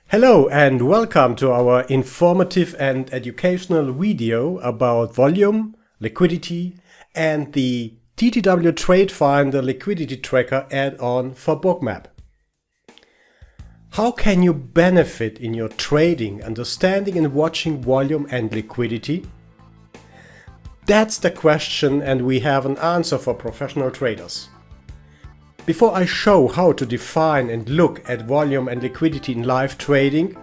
Hello and welcome to our informative and educational video about volume, liquidity and the TTW-TradeFinder Liquidity Tracker add-on for Bookmap. How can you benefit in your trading, understanding and watching volume and liquidity? That's the question, and we have an answer for professional traders. Before I show how to define and look at volume and liquidity in live trading,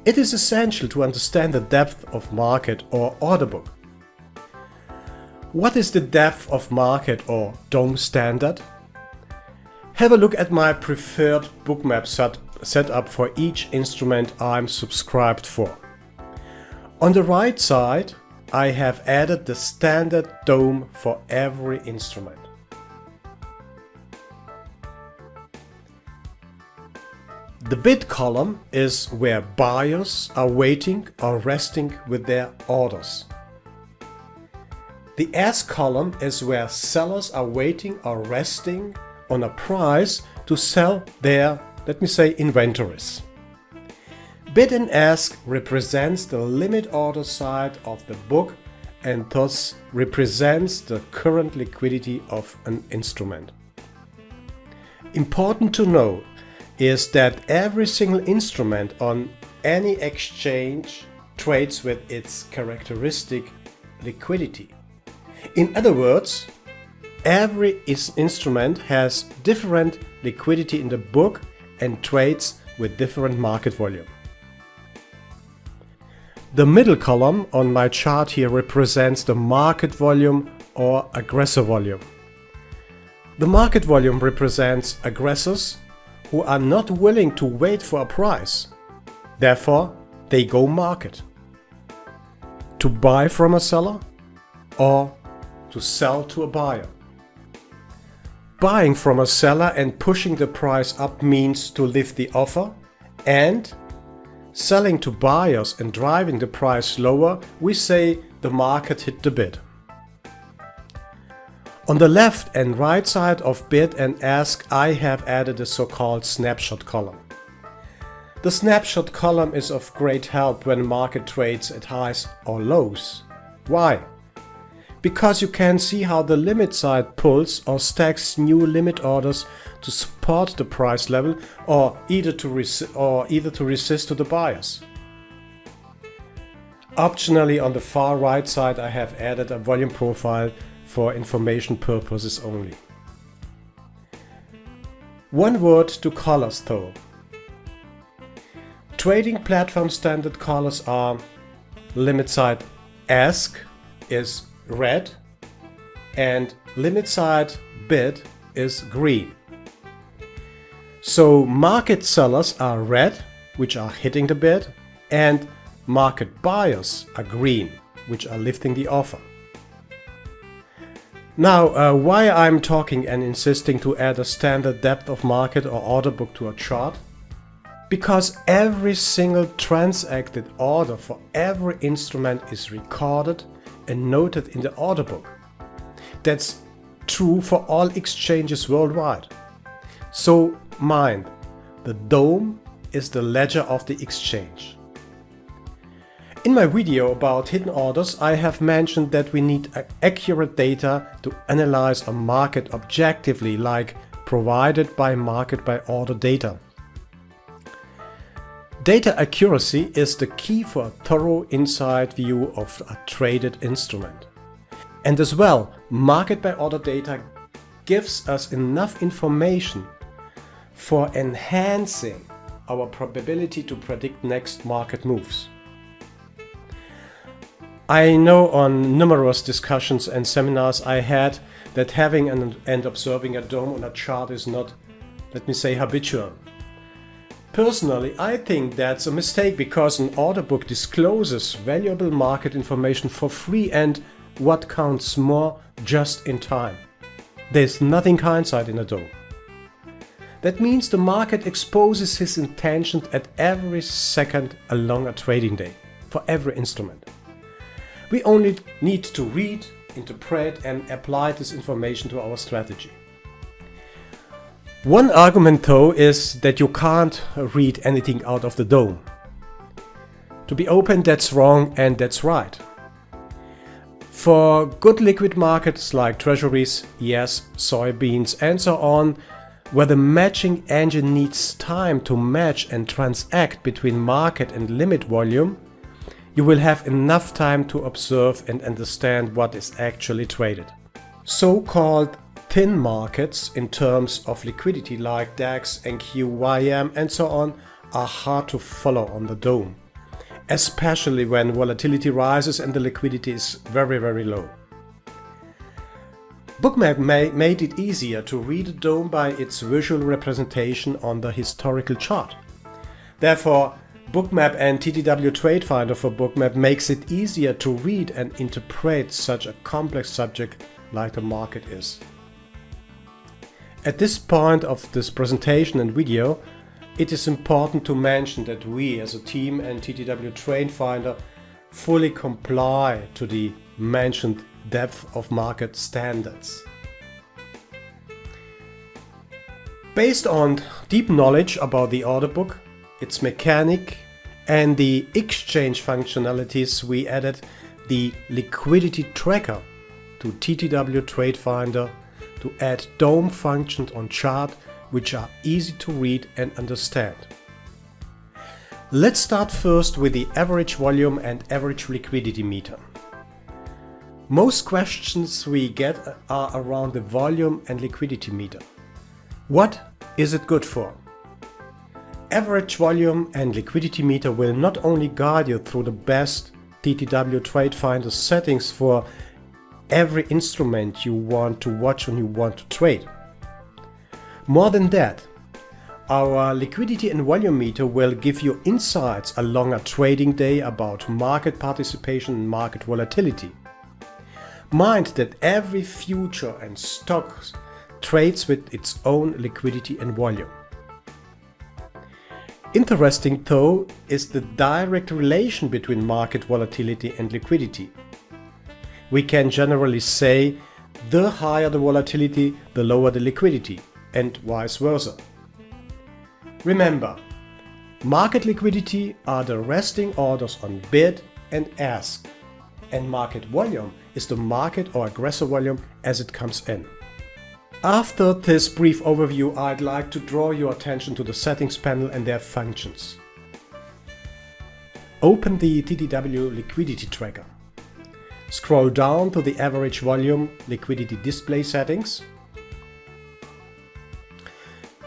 it is essential to understand the depth of market or order book. What is the depth of market or DOM standard? Have a look at my preferred Bookmap setup for each instrument I'm subscribed for. On the right side, I have added the standard DOM for every instrument. The bid column is where buyers are waiting or resting with their orders. The S column is where sellers are waiting or resting on a price to sell their, let me say, inventories. Bid and ask represents the limit order side of the book and thus represents the current liquidity of an instrument. Important to know is that every single instrument on any exchange trades with its characteristic liquidity. In other words, every instrument has different liquidity in the book and trades with different market volume. The middle column on my chart here represents the market volume or aggressor volume. The market volume represents aggressors who are not willing to wait for a price. Therefore, they go market. To buy from a seller or to sell to a buyer. Buying from a seller and pushing the price up means to lift the offer, and selling to buyers and driving the price lower, we say the market hit the bid. On the left and right side of bid and ask, I have added a so-called snapshot column. The snapshot column is of great help when market trades at highs or lows. Why? Because you can see how the limit side pulls or stacks new limit orders to support the price level or either to resist to the buyers. Optionally, on the far right side, I have added a volume profile for information purposes only. One word to colors though. Trading platform standard colors are limit side ask is red and limit side bid is green. So market sellers are red, which are hitting the bid, and market buyers are green, which are lifting the offer. Now, why I'm talking and insisting to add a standard depth of market or order book to a chart? Because every single transacted order for every instrument is recorded and noted in the order book. That's true for all exchanges worldwide. So mind, the DOM is the ledger of the exchange. In my video about hidden orders, I have mentioned that we need accurate data to analyze a market objectively, like provided by Market-by-Order data. Data accuracy is the key for a thorough inside view of a traded instrument. And as well, Market-by-Order data gives us enough information for enhancing our probability to predict next market moves. I know on numerous discussions and seminars I had that having and observing a DOM on a chart is not, let me say, habitual. Personally, I think that's a mistake because an order book discloses valuable market information for free and, what counts more, just in time. There's nothing hindsight in a DOM. That means the market exposes his intentions at every second along a trading day, for every instrument. We only need to read, interpret and apply this information to our strategy. One argument though is that you can't read anything out of the dome. To be open, that's wrong and that's right. For good liquid markets like treasuries, yes, soybeans and so on, where the matching engine needs time to match and transact between market and limit volume, you will have enough time to observe and understand what is actually traded. So-called thin markets in terms of liquidity like DAX, NQ, YM and so on are hard to follow on the dome, especially when volatility rises and the liquidity is very, very low. Bookmap made it easier to read a dome by its visual representation on the historical chart. Therefore, Bookmap and TTW-TradeFinder for Bookmap makes it easier to read and interpret such a complex subject like the market is. At this point of this presentation and video, it is important to mention that we as a team and TTW-TradeFinder fully comply to the mentioned depth of market standards. Based on deep knowledge about the order book, its mechanic and the exchange functionalities, we added the Liquidity Tracker to TTW-TradeFinder to add dome functions on chart which are easy to read and understand. Let's start first with the average volume and average liquidity meter. Most questions we get are around the volume and liquidity meter. What is it good for? Average volume and liquidity meter will not only guide you through the best TTW-TradeFinder settings for every instrument you want to watch and you want to trade. More than that, our liquidity and volume meter will give you insights along a trading day about market participation and market volatility. Mind that every future and stock trades with its own liquidity and volume. Interesting though is the direct relation between market volatility and liquidity. We can generally say the higher the volatility, the lower the liquidity, and vice versa. Remember, market liquidity are the resting orders on bid and ask, and market volume is the market or aggressor volume as it comes in. After this brief overview, I'd like to draw your attention to the settings panel and their functions. Open the TTW-LiquidityTracker. Scroll down to the average volume liquidity display settings.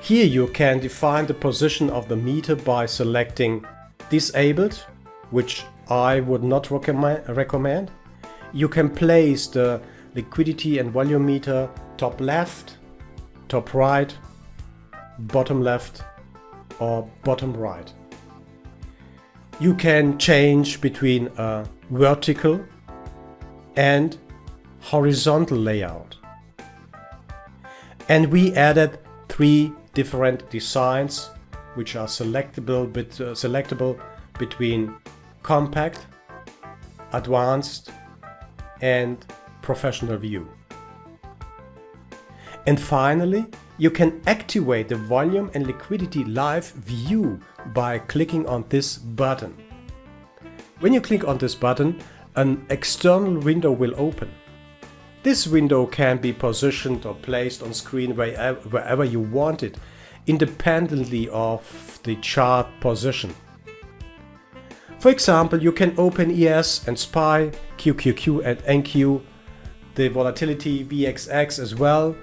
Here you can define the position of the meter by selecting Disabled, which I would not recommend. You can place the liquidity and volume meter top left, top right, bottom left or bottom right. You can change between a vertical and horizontal layout. And we added 3 different designs which are selectable between compact, advanced and professional view. And finally, you can activate the volume and liquidity live view by clicking on this button. When you click on this button, an external window will open. This window can be positioned or placed on screen wherever you want it, independently of the chart position. For example, you can open ES and SPY, QQQ and NQ, the volatility VXX as well.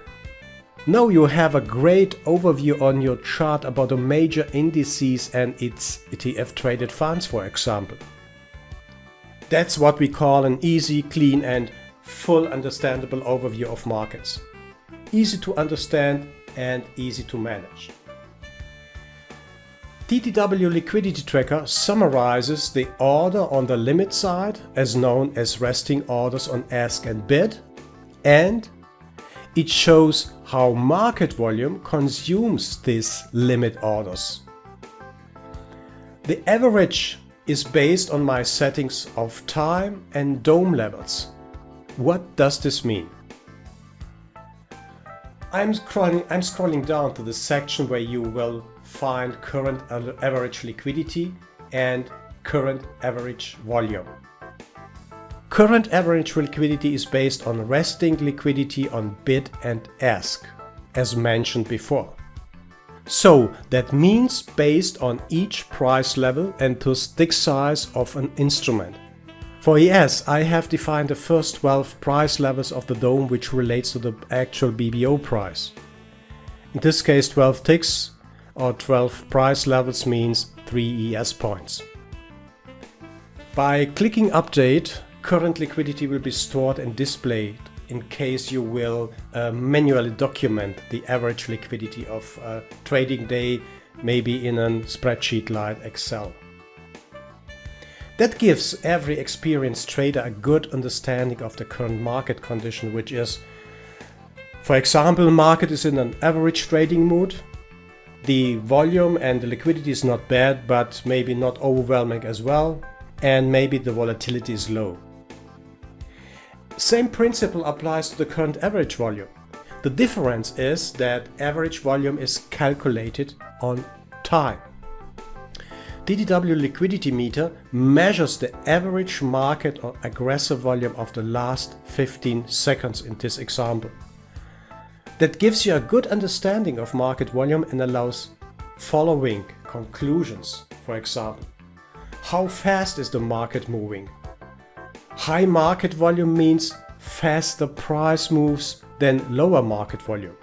Now you have a great overview on your chart about the major indices and its ETF traded funds, for example. That's what we call an easy, clean and full understandable overview of markets. Easy to understand and easy to manage. TTW-LiquidityTracker summarizes the order on the limit side, as known as resting orders on ask and bid, and it shows how market volume consumes these limit orders. The average is based on my settings of time and dome levels. What does this mean? I'm scrolling down to the section where you will find current average liquidity and current average volume. Current average liquidity is based on resting liquidity on bid and ask, as mentioned before. So that means based on each price level and thus tick size of an instrument. For ES, I have defined the first 12 price levels of the DOM, which relates to the actual BBO price. In this case, 12 ticks or 12 price levels means 3 ES points. By clicking Update, current liquidity will be stored and displayed in case you will manually document the average liquidity of a trading day, maybe in a spreadsheet like Excel. That gives every experienced trader a good understanding of the current market condition, which is, for example, market is in an average trading mood. The volume and the liquidity is not bad, but maybe not overwhelming as well, and maybe the volatility is low. Same principle applies to the current average volume. The difference is that average volume is calculated on time. TTW-LiquidityMeter measures the average market or aggressive volume of the last 15 seconds in this example. That gives you a good understanding of market volume and allows following conclusions. For example, how fast is the market moving? High market volume means faster price moves than lower market volume.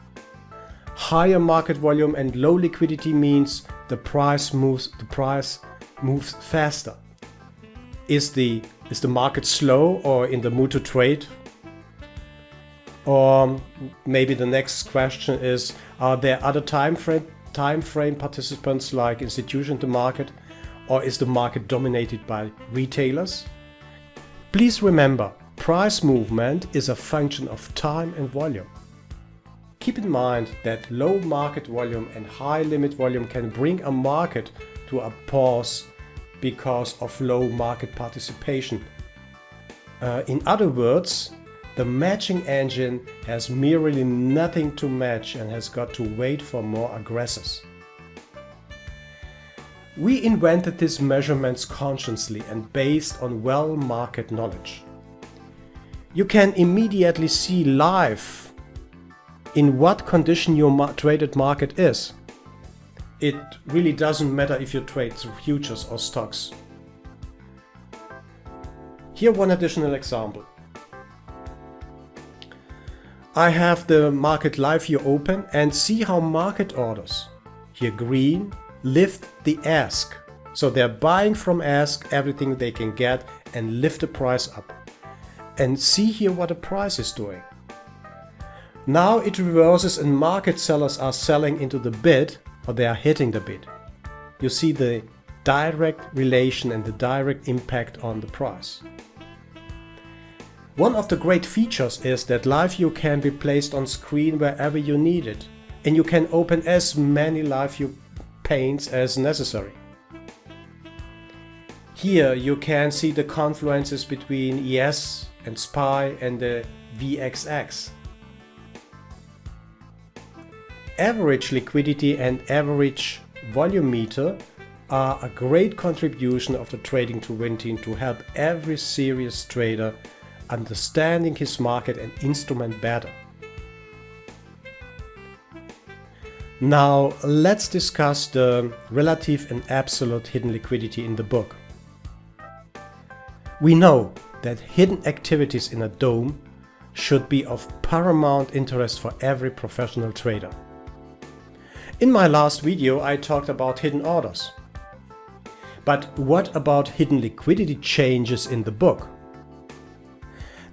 Higher market volume and low liquidity means the price moves faster. Is the market slow or in the mood to trade? Or maybe the next question is, are there other time frame participants like institutions in the market, or is the market dominated by retailers? Please remember, price movement is a function of time and volume. Keep in mind that low market volume and high limit volume can bring a market to a pause because of low market participation. In other words, the matching engine has merely nothing to match and has got to wait for more aggressors. We invented these measurements consciously and based on well market knowledge. You can immediately see live in what condition your traded market is. It really doesn't matter if you trade through futures or stocks. Here one additional example. I have the market live here open and see how market orders, here green, lift the ask. So they're buying from ask everything they can get and lift the price up. And see here what the price is doing. Now it reverses and market sellers are selling into the bid, or they are hitting the bid. You see the direct relation and the direct impact on the price. One of the great features is that live view can be placed on screen wherever you need it, and you can open as many live view panes as necessary. Here you can see the confluences between ES and SPY and the VXX. Average liquidity and average volume meter are a great contribution of the Trading to Win team to help every serious trader understanding his market and instrument better. Now let's discuss the relative and absolute hidden liquidity in the book. We know that hidden activities in a DOM should be of paramount interest for every professional trader. In my last video I talked about hidden orders. But what about hidden liquidity changes in the book?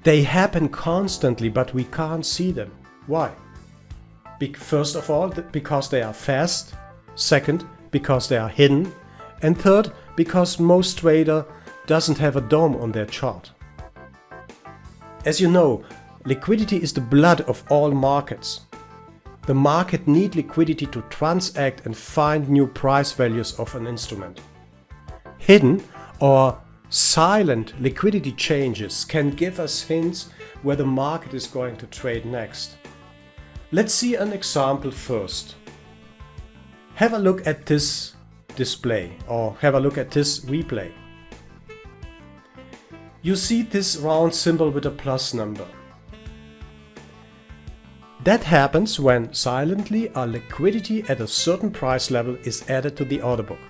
They happen constantly, but we can't see them. Why? First of all, because they are fast. Second, because they are hidden. And third, because most trader doesn't have a DOM on their chart. As you know, liquidity is the blood of all markets. The market needs liquidity to transact and find new price values of an instrument. Hidden or silent liquidity changes can give us hints where the market is going to trade next. Let's see an example first. Have a look at this display, or have a look at this replay. You see this round symbol with a plus number. That happens when silently a liquidity at a certain price level is added to the order book.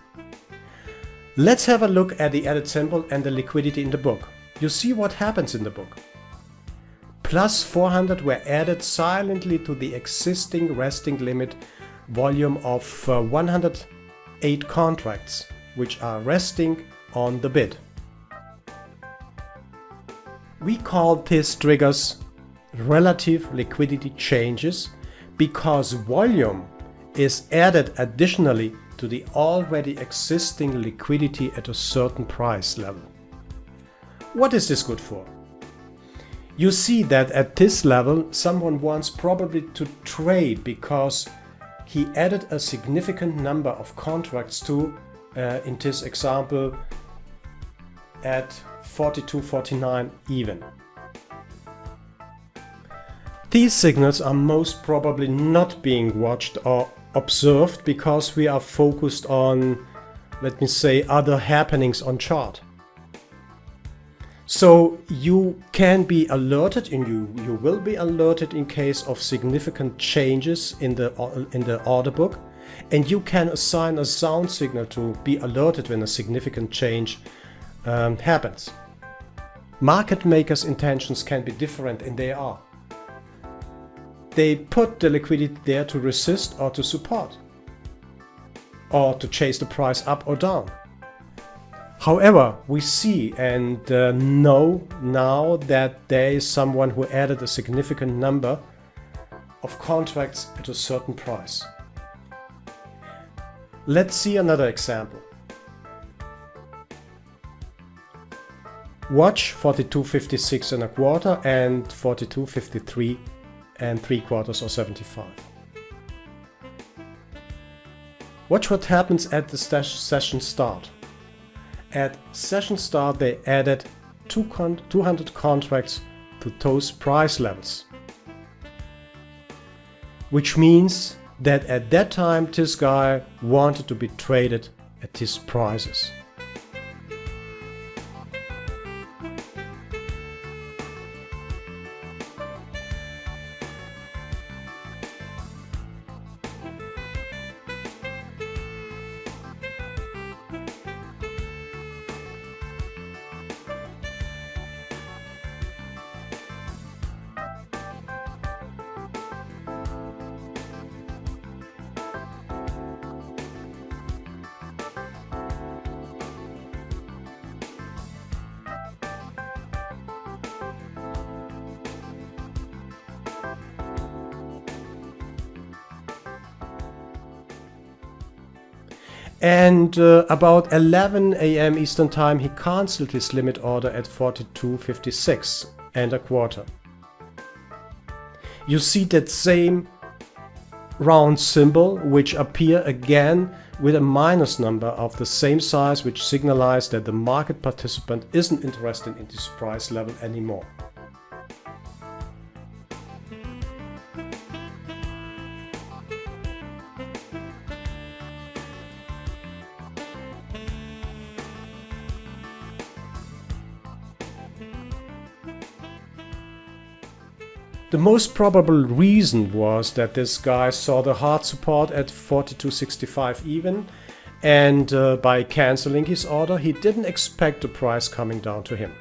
Let's have a look at the added symbol and the liquidity in the book. You see what happens in the book. Plus 400 were added silently to the existing resting limit volume of 108 contracts, which are resting on the bid. We call these triggers relative liquidity changes because volume is added additionally to the already existing liquidity at a certain price level. What is this good for? You see that at this level someone wants probably to trade because he added a significant number of contracts to, in this example, at 42.49 even. These signals are most probably not being watched or observed because we are focused on, let me say, other happenings on chart. So you can be alerted, and you will be alerted in case of significant changes in the order book, and you can assign a sound signal to be alerted when a significant change happens. Market makers' intentions can be different, and they are. They put the liquidity there to resist or to support, or to chase the price up or down. However, we see and know now that there is someone who added a significant number of contracts at a certain price. Let's see another example. Watch 42.56 and a quarter and 42.53 and 3/4 or 75. Watch what happens at the session start. At session start they added 200 contracts to those price levels. Which means that at that time this guy wanted to be traded at these prices. And about 11 AM Eastern Time he cancelled his limit order at 42.56 and a quarter. You see that same round symbol which appear again with a minus number of the same size, which signalizes that the market participant isn't interested in this price level anymore. The most probable reason was that this guy saw the hard support at 42.65 even, and by cancelling his order he didn't expect the price coming down to him.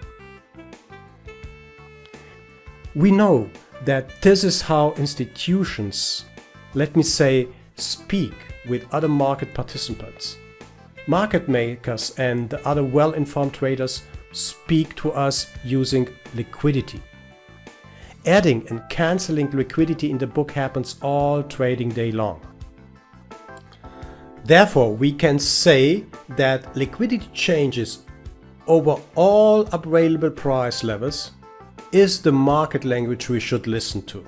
We know that this is how institutions, let me say, speak with other market participants. Market makers and other well-informed traders speak to us using liquidity. Adding and cancelling liquidity in the book happens all trading day long. Therefore, we can say that liquidity changes over all available price levels is the market language we should listen to.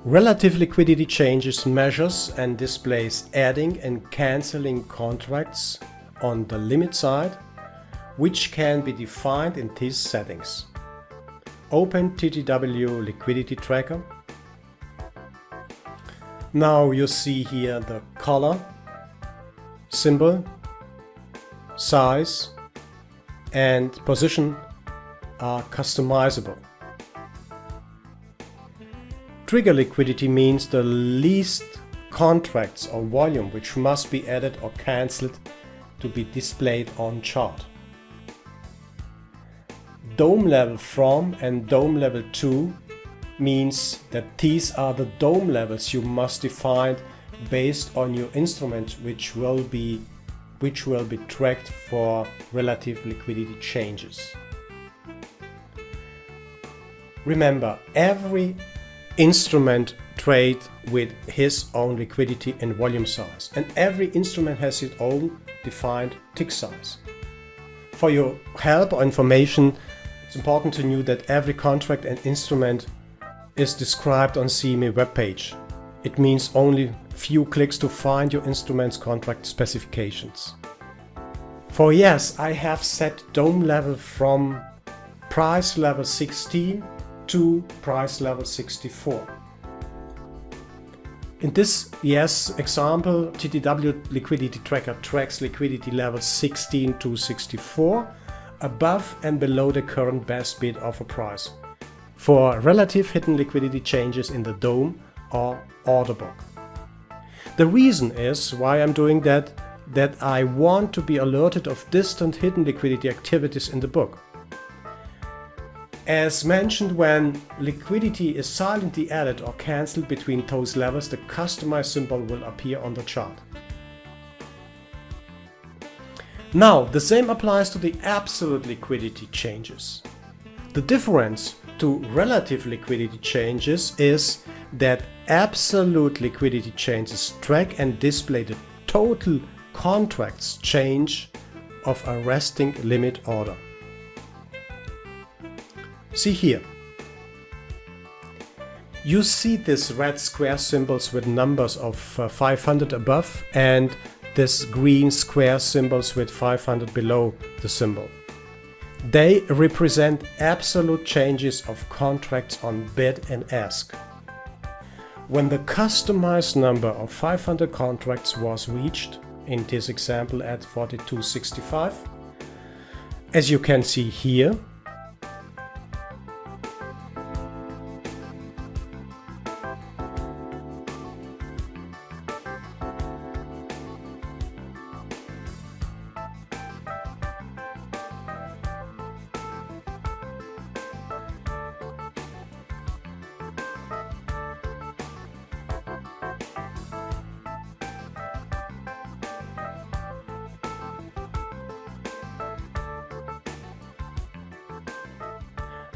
Relative liquidity changes measures and displays adding and cancelling contracts on the limit side, which can be defined in these settings. Open TTW-LiquidityTracker, Now you see here the color, symbol, size and position are customizable. Trigger liquidity means the least contracts or volume which must be added or cancelled to be displayed on chart. Dome level from and dome level to means that these are the dome levels you must define based on your instrument which will be tracked for relative liquidity changes. Remember, every instrument trades with his own liquidity and volume size, and every instrument has its own defined tick size. For your help or information, it's important to know that every contract and instrument is described on CME webpage. It means only few clicks to find your instrument's contract specifications. For yes, I have set dome level from price level 16 to price level 64. In this example, TTW-LiquidityTracker tracks liquidity level 16 to 64 above and below the current best bid offer price for relative hidden liquidity changes in the dome or order book. The reason is why I'm doing that I want to be alerted of distant hidden liquidity activities in the book. As mentioned, when liquidity is silently added or cancelled between those levels, the customized symbol will appear on the chart. Now, the same applies to the absolute liquidity changes. The difference to relative liquidity changes is that absolute liquidity changes track and display the total contracts change of a resting limit order. See here. You see these red square symbols with numbers of 500 above and this green square symbols with 500 below the symbol. They represent absolute changes of contracts on bid and ask. When the customized number of 500 contracts was reached, in this example at 42.65, as you can see here,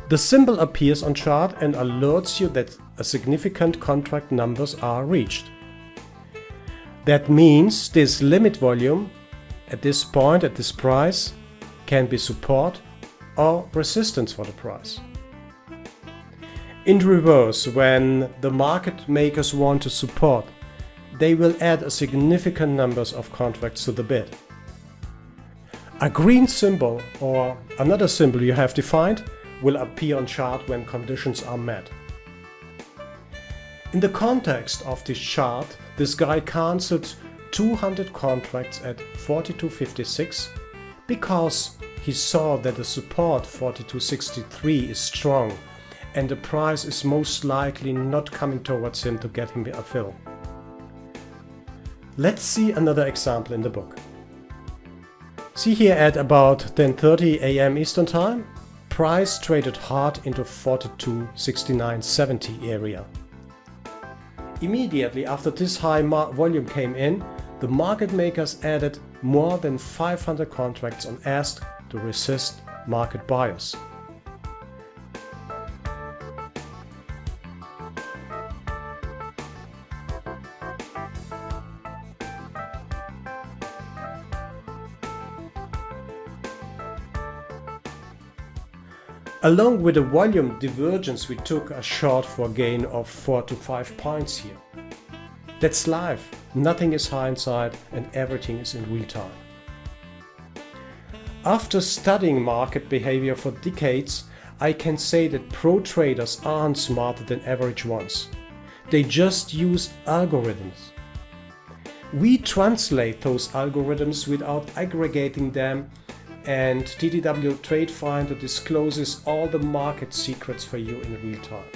the symbol appears on chart and alerts you that a significant contract numbers are reached. That means this limit volume at this point, at this price, can be support or resistance for the price. In reverse, when the market makers want to support, they will add a significant numbers of contracts to the bid. A green symbol or another symbol you have defined will appear on chart when conditions are met. In the context of this chart, this guy cancelled 200 contracts at 42.56 because he saw that the support 42.63 is strong and the price is most likely not coming towards him to get him a fill. Let's see another example in the book. See here at about 10:30 AM Eastern Time, price traded hard into 42.69.70 area. Immediately after this high volume came in, the market makers added more than 500 contracts on ask to resist market buyers. Along with the volume divergence, we took a short for a gain of 4 to 5 points here. That's life. Nothing is hindsight and everything is in real time. After studying market behavior for decades, I can say that pro traders aren't smarter than average ones. They just use algorithms. We translate those algorithms without aggregating them, and TTW-TradeFinder discloses all the market secrets for you in real time.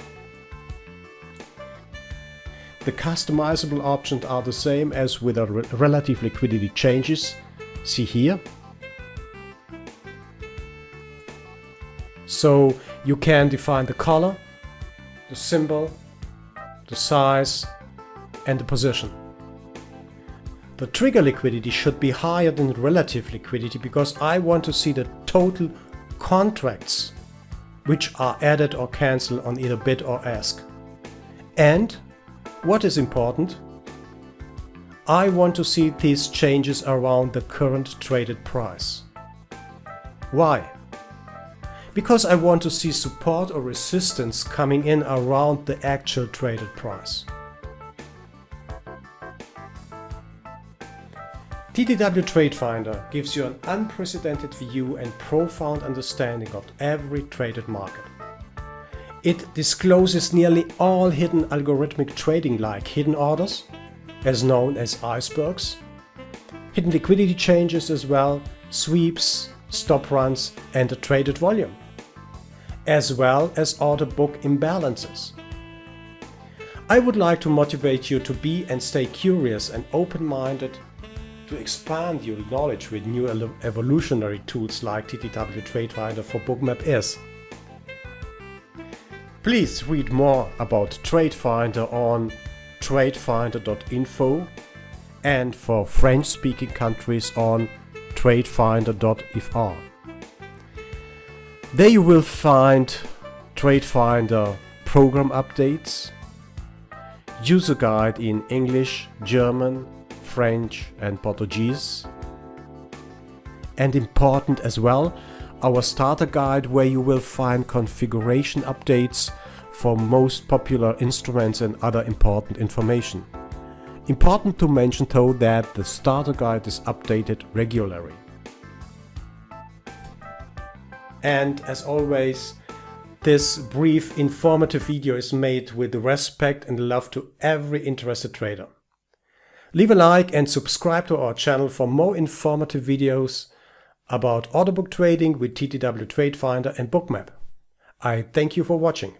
The customizable options are the same as with our relative liquidity changes. See here. So you can define the color, the symbol, the size, and the position. The trigger liquidity should be higher than relative liquidity because I want to see the total contracts which are added or cancelled on either bid or ask. And what is important? I want to see these changes around the current traded price. Why? Because I want to see support or resistance coming in around the actual traded price. TTW-TradeFinder gives you an unprecedented view and profound understanding of every traded market. It discloses nearly all hidden algorithmic trading like hidden orders, as known as icebergs, hidden liquidity changes as well, sweeps, stop runs and the traded volume, as well as order book imbalances. I would like to motivate you to be and stay curious and open-minded, to expand your knowledge with new evolutionary tools like TTW-TradeFinder for Bookmap is. Please read more about TradeFinder on tradefinder.info and for French-speaking countries on tradefinder.fr. There you will find TradeFinder program updates, user guide in English, German, French and Portuguese, and important as well, our starter guide where you will find configuration updates for most popular instruments and other important information. Important to mention though that the starter guide is updated regularly. And as always, this brief informative video is made with respect and love to every interested trader. Leave a like and subscribe to our channel for more informative videos about order book trading with TTW-TradeFinder and Bookmap. I thank you for watching.